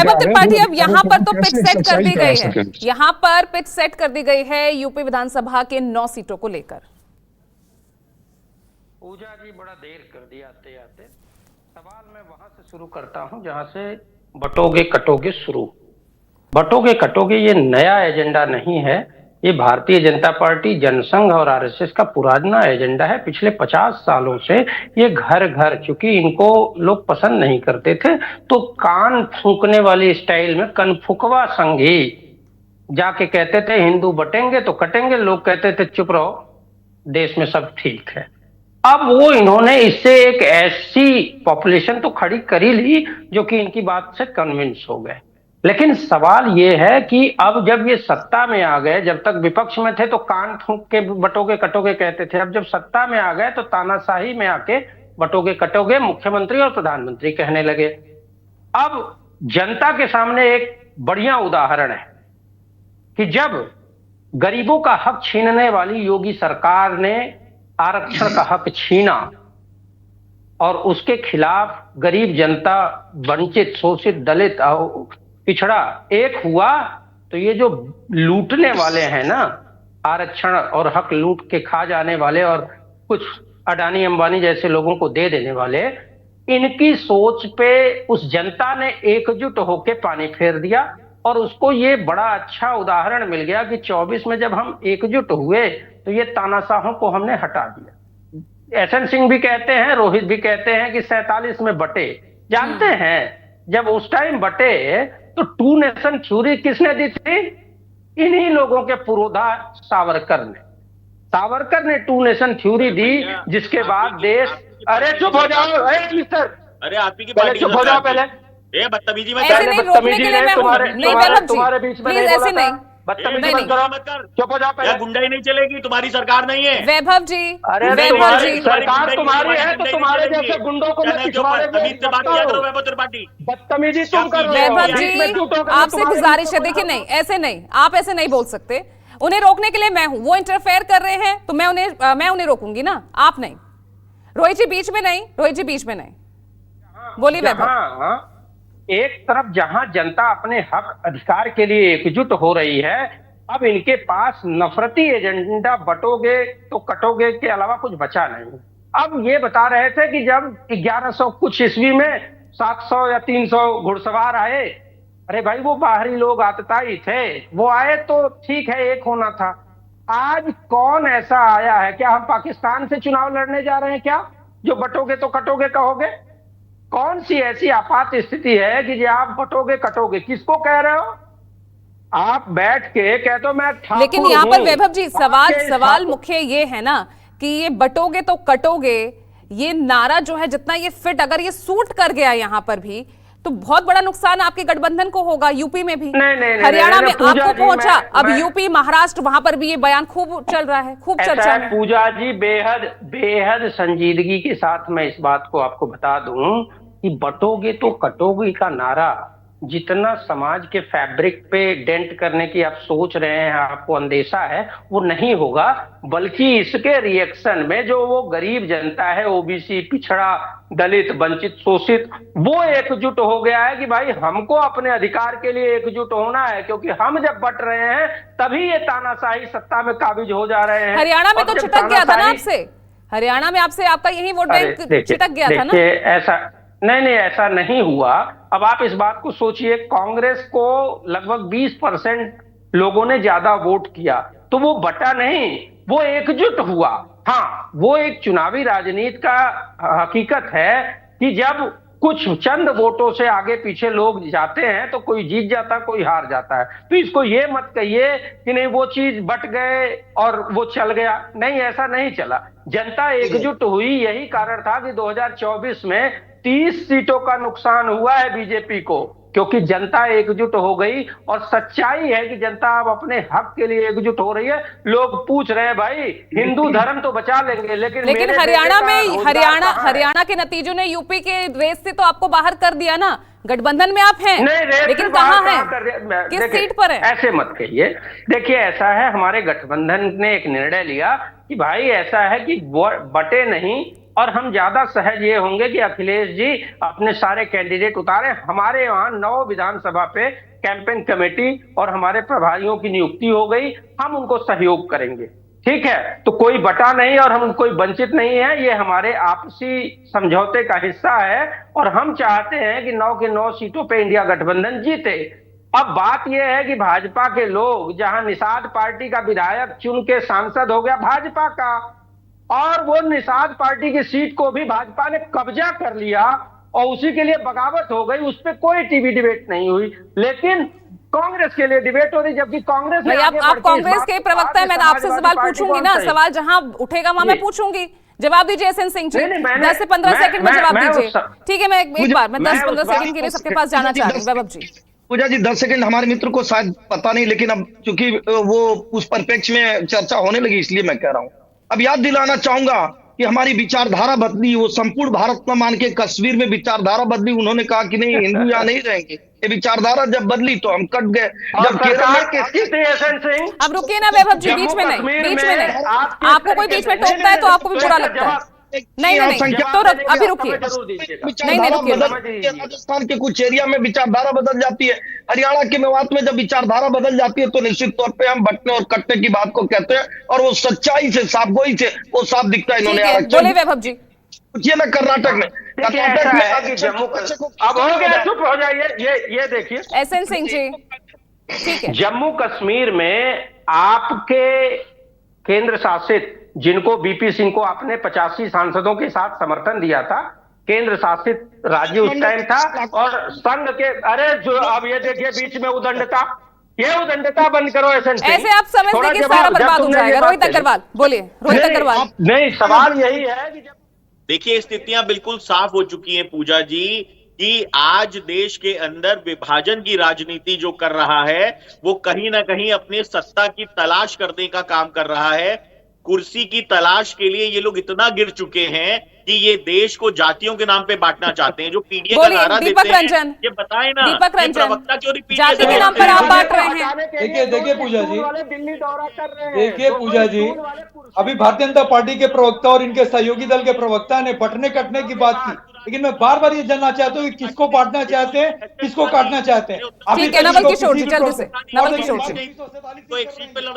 वैभव त्रिपाठी, अब यहाँ पर तो पिच कैसे सेट कर दी सच्चाई करा गई है, सकें? यहाँ पर पिच सेट कर दी गई है यूपी विधानसभा के 9 सीटों को लेकर। पूजा जी बड़ा देर कर दिया आते आते। सवाल मैं वहां से शुरू करता हूं जहां से बटोगे कटोगे शुरू। बटोगे कटोगे ये नया एजेंडा नहीं है, ये भारतीय जनता पार्टी, जनसंघ और आरएसएस का पुराना एजेंडा है। पिछले 50 सालों से ये घर घर, चूंकि इनको लोग पसंद नहीं करते थे तो कान फूंकने वाली स्टाइल में कनफुकवा संघी जाके कहते थे हिंदू बटेंगे तो कटेंगे, लोग कहते थे चुप रहो देश में सब ठीक है। अब वो इन्होंने इससे एक ऐसी पॉपुलेशन तो खड़ी कर ही ली जो कि इनकी बात से कन्विंस हो गए। लेकिन सवाल ये है कि अब जब ये सत्ता में आ गए, जब तक विपक्ष में थे तो कान फूंक के बटोगे कटोगे कहते थे, अब जब सत्ता में आ गए तो तानाशाही में आके बटोगे कटोगे मुख्यमंत्री और प्रधानमंत्री कहने लगे। अब जनता के सामने एक बढ़िया उदाहरण है कि जब गरीबों का हक छीनने वाली योगी सरकार ने आरक्षण का हक छीना और उसके खिलाफ गरीब जनता, वंचित, शोषित, दलित, पिछड़ा एक हुआ, तो ये जो लूटने वाले हैं ना, आरक्षण और हक लूट के खा जाने वाले और कुछ अडानी अंबानी जैसे लोगों को दे देने वाले, इनकी सोच पे उस जनता ने एकजुट होकर पानी फेर दिया। और उसको ये बड़ा अच्छा उदाहरण मिल गया कि 24 में जब हम एकजुट हुए तो ये तानाशाहों को हमने हटा दिया। एसएन सिंह भी कहते हैं, रोहित भी कहते हैं कि 47 में बटे। जानते हैं जब उस टाइम बटे तो टू नेशन थ्योरी किसने दी थी? इन्हीं लोगों के पुरोधा सावरकर ने टू नेशन थ्योरी दी, जिसके बाद देश। अरे चुप हो जाओ मिस्टर, अरे आप ही की पार्टी चुप हो जाओ पहले। बदतमीजी मत ऐसे नहीं, रोकने के लिए मैं हूं। नहीं वैभव जी, तुम्हारे बीच में प्लीज ऐसे नहीं, बदतमीजी मत करो, मत कर। चुप हो जाओ पहले। गुंडाई नहीं चलेगी, तुम्हारी सरकार नहीं है। वैभव जी, अरे वैभव जी, सरकार तुम्हारी है तो तुम्हारे जैसे गुंडों को मैं पिछवाड़े में से बात किया करो वैभव त्रिपाठी। बदतमीजी तुम कर रहे हो। वैभव जी, आपसे गुजारिश है, देखिए नहीं ऐसे नहीं, आप ऐसे नहीं बोल सकते। उन्हें रोकने के लिए मैं हूं, वो इंटरफेयर कर रहे हैं तो मैं उन्हें रोकूंगी ना, आप नहीं। रोहित जी बीच में नहीं, रोहित जी बीच में नहीं, बोलिए वैभव। एक तरफ जहां जनता अपने हक अधिकार के लिए एकजुट हो रही है, अब इनके पास नफरती एजेंडा बटोगे तो कटोगे के अलावा कुछ बचा नहीं। अब ये बता रहे थे कि जब 1100 कुछ ईस्वी में 700 या 300 घुड़सवार आए, अरे भाई वो बाहरी लोग आतताई थे, वो आए तो ठीक है, एक होना था। आज कौन ऐसा आया है? क्या हम पाकिस्तान से चुनाव लड़ने जा रहे हैं क्या, जो बटोगे तो कटोगे कहोगे? कौन सी ऐसी आपात स्थिति है कि आप बटोगे कटोगे? किसको कह रहे हो? आप बैठ के कह दो मैं ठाकुर। लेकिन यहाँ पर वैभव जी सवाल मुख्य ये है ना कि ये बटोगे तो कटोगे, ये नारा जो है जितना ये फिट, अगर ये सूट कर गया यहाँ पर भी तो बहुत बड़ा नुकसान आपके गठबंधन को होगा, यूपी में भी, हरियाणा में आपको पहुंचा, अब यूपी, महाराष्ट्र, वहां पर भी ये बयान खूब चल रहा है, खूब चर्चा में। पूजा जी बेहद संजीदगी के साथ मैं इस बात को आपको बता दूं कि बटोगे तो कटोगे का नारा जितना समाज के फैब्रिक पे डेंट करने की आप सोच रहे हैं, आपको अंदेशा है, वो नहीं होगा। बल्कि इसके रिएक्शन में जो वो गरीब जनता है, ओबीसी, पिछड़ा, दलित, वंचित, शोषित, वो एकजुट हो गया है कि भाई हमको अपने अधिकार के लिए एकजुट होना है, क्योंकि हम जब बट रहे हैं तभी ये तानाशाही सत्ता में काबिज हो जा रहे हैं। हरियाणा में तो छिटक गया था ना आपसे, हरियाणा में आपसे आपका यही वोट बैंक छिटक गया था ना। ऐसा नहीं, ऐसा नहीं हुआ। अब आप इस बात को सोचिए, कांग्रेस को लगभग 20% लोगों ने ज्यादा वोट किया, तो वो बटा नहीं, वो एकजुट हुआ। हाँ, वो एक चुनावी राजनीति का हकीकत है कि जब कुछ चंद वोटों से आगे पीछे लोग जाते हैं तो कोई जीत जाता, कोई हार जाता है। तो इसको ये मत कहिए कि नहीं वो चीज बट गए और वो चल गया, नहीं, ऐसा नहीं चला। जनता एकजुट हुई, यही कारण था कि 2024 में 30 सीटों का नुकसान हुआ है बीजेपी को, क्योंकि जनता एकजुट हो गई। और सच्चाई है कि जनता अब अपने हक के लिए एकजुट हो रही है। लोग पूछ रहे हैं भाई हिंदू धर्म तो बचा लेंगे, लेकिन हरियाणा के नतीजों ने यूपी के रेस से तो आपको बाहर कर दिया ना। गठबंधन में आप हैं, लेकिन कहां हैं, किस सीट पर है? ऐसे मत कहिए। देखिए ऐसा है, हमारे गठबंधन ने एक निर्णय लिया कि भाई ऐसा है कि बटे नहीं, और हम ज्यादा सहज ये होंगे कि अखिलेश जी अपने सारे कैंडिडेट उतारे। हमारे यहाँ 9 विधानसभा पे कैंपेन कमेटी और हमारे प्रभारियों की नियुक्ति हो गई, हम उनको सहयोग करेंगे, ठीक है। तो कोई बटा नहीं और हम कोई वंचित नहीं है, ये हमारे आपसी समझौते का हिस्सा है और हम चाहते हैं कि 9 के 9 सीटों पे इंडिया गठबंधन जीते। अब बात यह है कि भाजपा के लोग, जहां निषाद पार्टी का विधायक चुन के सांसद हो गया भाजपा का, और वो निषाद पार्टी की सीट को भी भाजपा ने कब्जा कर लिया और उसी के लिए बगावत हो गई, उस पर कोई टीवी डिबेट नहीं हुई, लेकिन कांग्रेस के लिए डिबेट हो रही, जबकि कांग्रेस भाई आप कांग्रेस के प्रवक्ता है, मैं आपसे सवाल पूछूंगी ना, सवाल जहां उठेगा वहां मैं पूछूंगी, जवाब दीजिए एसएन सिंह जी। 10 से 15 सेकंड में जवाब दीजिए, ठीक है। मैं एक बार मैं 10-15 सेकंड के लिए सबके पास जाना चाह रही हूँ। वैभव जी, पूजा जी 10 सेकंड, हमारे मित्र को शायद पता नहीं, लेकिन अब चूंकि वो उस परिप्रेक्ष्य में चर्चा होने लगी इसलिए मैं कह रहा हूं। अब याद दिलाना चाहूंगा कि हमारी विचारधारा बदली, वो संपूर्ण भारत न मान के कश्मीर में विचारधारा बदली। उन्होंने कहा कि नहीं, हिंदू यहाँ नहीं रहेंगे। ये विचारधारा जब बदली तो हम कट गए। जब सरकार किसकी थी एसएन सिंह? अब रुकिए ना वैभव जी, बीच में नहीं, आपको कोई बीच में टोकता है तो आपको भी बुरा लगता है। नहीं, तो अभी रुकिए, नहीं रुकिए। राजस्थान के कुछ एरिया में विचारधारा बदल जाती है, हरियाणा के मेवात में जब विचारधारा बदल जाती है तो निश्चित तौर पे हम बंटने और कटने की बात को कहते हैं, और वो सच्चाई से, साफगोई से वो साफ दिखता है। इन्होंने बोले वैभव जी, पूछिए ना कर्नाटक में जम्मू, अब हो गया, चुप हो जाइए। ये देखिए एसएन सिंह जी, ठीक है। जम्मू कश्मीर में आपके केंद्र शासित, जिनको बीपी सिंह को आपने 85 सांसदों के साथ समर्थन दिया था, केंद्र शासित राज्य उस टाइम था, और संघ के, अरे जो अब ये देखिए बीच में उदंडता, ये उदंडता बंद करो एसएन सिंह। ऐसे आप समझते हैं कि सारा बर्बाद हो जाएगा। रोहित अग्रवाल बोलिए, रोहित अग्रवाल। नहीं, सवाल यही है कि देखिए स्थितियां बिल्कुल साफ हो चुकी हैं पूजा जी, कि आज देश के अंदर विभाजन की राजनीति जो कर रहा है वो कहीं ना कहीं अपने सत्ता की तलाश करने का काम कर रहा है। कुर्सी की तलाश के लिए ये लोग इतना गिर चुके हैं कि ये देश को जातियों के नाम पे बांटना चाहते हैं। जो पीडीए का नारा देते हैं, ये बताएं ना, दीपक रंजन, प्रवक्ता क्यों नहीं जाति के नाम पर आप बांट रहे हैं? देखिए पूजा जी, देखिए पूजा जी, अभी भारतीय जनता पार्टी के प्रवक्ता और इनके सहयोगी दल के प्रवक्ता ने बंटने कटने की बात की, लेकिन मैं बार बार ये जानना चाहता हूँ कि किसको बांटना चाहते हैं, किसको काटना चाहते हैं। ठीक है, नवल किशोर जी, जल्दी से नवल किशोर जी। तो एक सीट पे